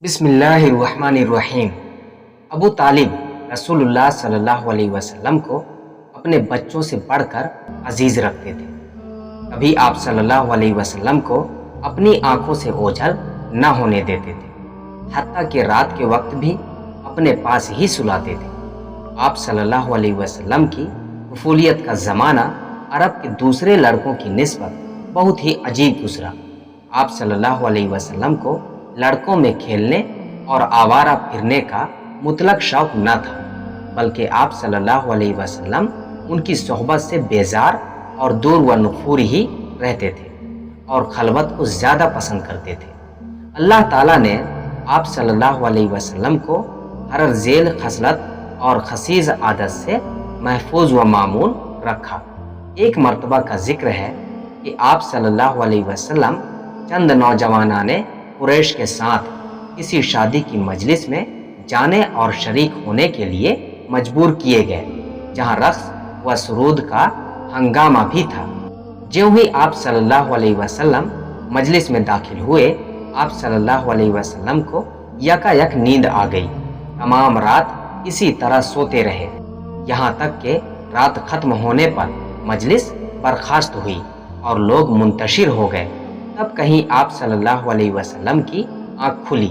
بسم اللہ الرحمن الرحیم۔ ابو طالب رسول اللہ صلی اللہ علیہ وسلم کو اپنے بچوں سے بڑھ کر عزیز رکھتے تھے۔ کبھی آپ صلی اللہ علیہ وسلم کو اپنی آنکھوں سے اوجھل نہ ہونے دیتے تھے، حتیٰ کہ رات کے وقت بھی اپنے پاس ہی سلاتے تھے۔ آپ صلی اللہ علیہ وسلم کی طفولیت کا زمانہ عرب کے دوسرے لڑکوں کی نسبت بہت ہی عجیب گزرا۔ آپ صلی اللہ علیہ وسلم کو لڑکوں میں کھیلنے اور آوارہ پھرنے کا مطلق شوق نہ تھا، بلکہ آپ صلی اللہ علیہ وسلم ان کی صحبت سے بیزار اور دور و نفور ہی رہتے تھے اور خلوت کو زیادہ پسند کرتے تھے۔ اللہ تعالیٰ نے آپ صلی اللہ علیہ وسلم کو ہر ذیل خصلت اور خسیس عادت سے محفوظ و معمول رکھا۔ ایک مرتبہ کا ذکر ہے کہ آپ صلی اللہ علیہ وسلم چند نوجوانان قریش کے ساتھ کسی شادی کی مجلس میں جانے اور شریک ہونے کے لیے مجبور کیے گئے، جہاں رقص و سرود کا ہنگامہ بھی تھا۔ جو ہی آپ صلی اللہ علیہ وسلم مجلس میں داخل ہوئے، آپ صلی اللہ علیہ وسلم کو یکا یک نیند آ گئی۔ تمام رات اسی طرح سوتے رہے، یہاں تک کہ رات ختم ہونے پر مجلس برخاست ہوئی اور لوگ منتشر ہو گئے۔ تب کہیں آپ صلی اللہ علیہ وسلم کی آنکھ کھلی،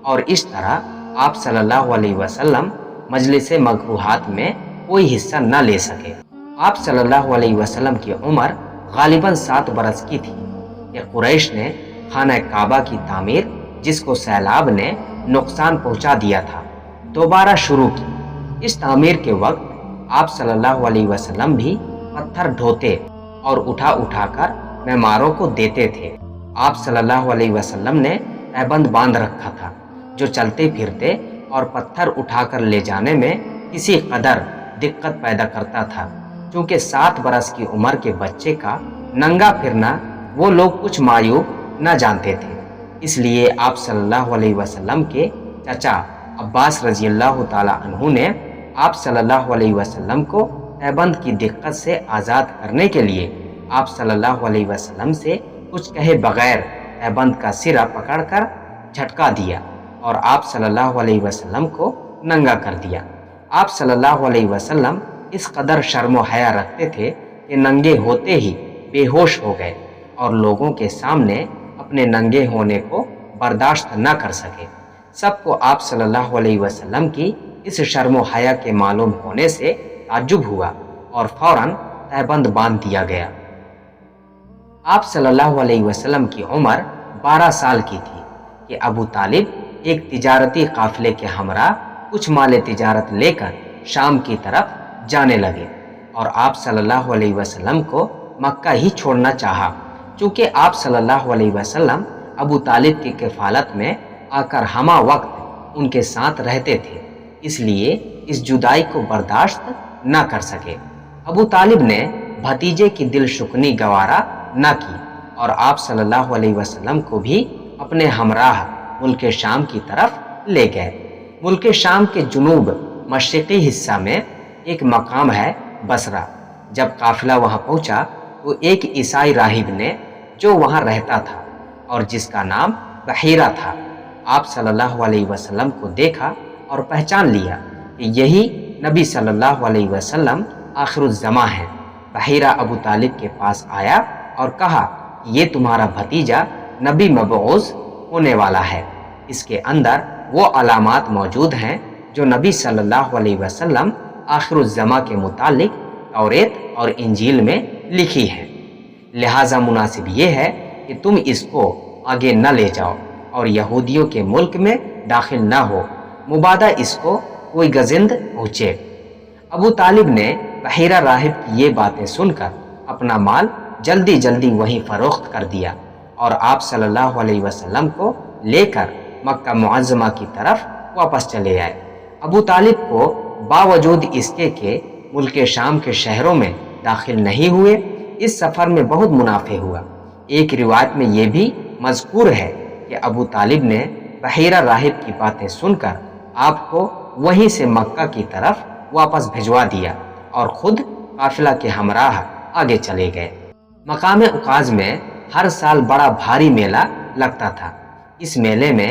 اور اس طرح آپ صلی اللہ علیہ وسلم مجلس مکروہات میں کوئی حصہ نہ لے سکے۔ آپ صلی اللہ علیہ وسلم کی عمر غالباً 7 برس کی تھی کہ قریش نے خانہ کعبہ کی تعمیر، جس کو سیلاب نے نقصان پہنچا دیا تھا، دوبارہ شروع کی۔ اس تعمیر کے وقت آپ صلی اللہ علیہ وسلم بھی پتھر ڈھوتے اور اٹھا کر معماروں کو دیتے تھے۔ آپ صلی اللہ علیہ وسلم نے پابند باندھ رکھا تھا، جو چلتے پھرتے اور پتھر اٹھا کر لے جانے میں کسی قدر دقت پیدا کرتا تھا، چونکہ 7 برس کی عمر کے بچے کا ننگا پھرنا وہ لوگ کچھ معیوب نہ جانتے تھے۔ اس لیے آپ صلی اللہ علیہ وسلم کے چچا عباس رضی اللہ تعالی عنہ نے آپ صلی اللہ علیہ وسلم کو پابند کی دقت سے آزاد کرنے کے لیے آپ صلی اللہ علیہ وسلم سے کچھ کہے بغیر پابند کا سرا پکڑ کر جھٹکا دیا اور آپ صلی اللہ علیہ وسلم کو ننگا کر دیا۔ آپ صلی اللہ علیہ وسلم اس قدر شرم و حیا رکھتے تھے کہ ننگے ہوتے ہی بے ہوش ہو گئے اور لوگوں کے سامنے اپنے ننگے ہونے کو برداشت نہ کر سکے۔ سب کو آپ صلی اللہ علیہ وسلم کی اس شرم و حیا کے معلوم ہونے سے تعجب ہوا اور فوراً پابند باندھ دیا گیا۔ آپ صلی اللہ علیہ وسلم کی عمر 12 سال کی تھی کہ ابو طالب ایک تجارتی قافلے کے ہمراہ کچھ مال تجارت لے کر شام کی طرف جانے لگے، اور آپ صلی اللہ علیہ وسلم کو مکہ ہی چھوڑنا چاہا، چونکہ آپ صلی اللہ علیہ وسلم ابو طالب کی کفالت میں آ کر ہمہ وقت ان کے ساتھ رہتے تھے، اس لیے اس جدائی کو برداشت نہ کر سکے۔ ابو طالب نے بھتیجے کی دل شکنی گوارا نہ کی اور آپ صلی اللہ علیہ وسلم کو بھی اپنے ہمراہ ملک شام کی طرف لے گئے۔ ملک شام کے جنوب مشرقی حصہ میں ایک مقام ہے بصرہ۔ جب قافلہ وہاں پہنچا تو ایک عیسائی راہب نے، جو وہاں رہتا تھا اور جس کا نام بحیرہ تھا، آپ صلی اللہ علیہ وسلم کو دیکھا اور پہچان لیا کہ یہی نبی صلی اللہ علیہ وسلم آخر الزماں ہے۔ بحیرہ ابو طالب کے پاس آیا اور کہا کہ یہ تمہارا بھتیجا نبی مبعوث ہونے والا ہے، اس کے اندر وہ علامات موجود ہیں جو نبی صلی اللہ علیہ وسلم آخر الزماں کے متعلق توریت اور انجیل میں لکھی ہے، لہٰذا مناسب یہ ہے کہ تم اس کو آگے نہ لے جاؤ اور یہودیوں کے ملک میں داخل نہ ہو، مبادا اس کو کوئی گزند پہنچے۔ ابو طالب نے بحیرہ راہب کی یہ باتیں سن کر اپنا مال جلدی وہیں فروخت کر دیا اور آپ صلی اللہ علیہ وسلم کو لے کر مکہ معظمہ کی طرف واپس چلے آئے۔ ابو طالب کو باوجود اس کے کہ ملک شام کے شہروں میں داخل نہیں ہوئے، اس سفر میں بہت منافع ہوا۔ ایک روایت میں یہ بھی مذکور ہے کہ ابو طالب نے بحیرہ راہب کی باتیں سن کر آپ کو وہیں سے مکہ کی طرف واپس بھجوا دیا اور خود قافلہ کے ہمراہ آگے چلے گئے۔ مقام عکاظ میں ہر سال بڑا بھاری میلہ لگتا تھا۔ اس میلے میں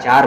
4